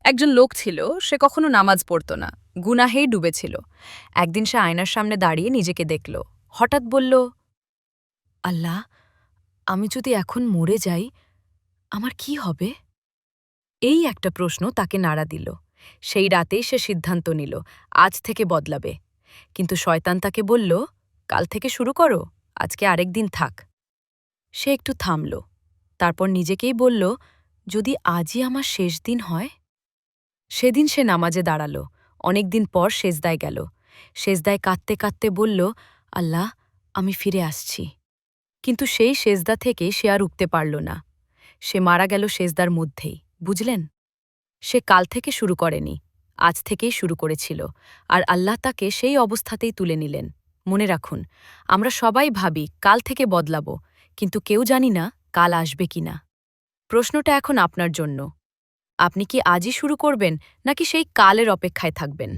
একজন লোক ছিল, সে কখনো নামাজ পড়ত না, গুনাহেই ডুবেছিল। একদিন সে আয়নার সামনে দাঁড়িয়ে নিজেকে দেখল। হঠাৎ বলল, আল্লাহ, আমি যদি এখন মরে যাই, আমার কি হবে? এই একটা প্রশ্ন তাকে নাড়া দিল। সেই রাতেই সে সিদ্ধান্ত নিল, আজ থেকে বদলাবে। কিন্তু শয়তান তাকে বলল, কাল থেকে শুরু করো, আজকে আরেক দিন থাক। সে একটু থামল, তারপর নিজেকেই বলল, যদি আজই আমার শেষ দিন হয়। সেদিন সে নামাজে দাঁড়াল, অনেকদিন পর সেজদায় গেল। সেজদায় কাঁদতে কাঁদতে বলল, আল্লাহ, আমি ফিরে আসছি। কিন্তু সেই সেজদা থেকে সে আর উঠতে পারল না। সে মারা গেল সেজদার মধ্যেই, বুঝলেন? সে কাল থেকে শুরু করেনি, আজ থেকেই শুরু করেছিল, আর আল্লাহ তাকে সেই অবস্থাতেই তুলে নিলেন। মনে রাখুন, আমরা সবাই ভাবি কাল থেকে বদলাবো, কিন্তু কেউ জানি না কাল আসবে কিনা। প্রশ্নটা এখন আপনার জন্য। আপনি কি আজই শুরু করবেন, নাকি সেই কালের অপেক্ষায় থাকবেন?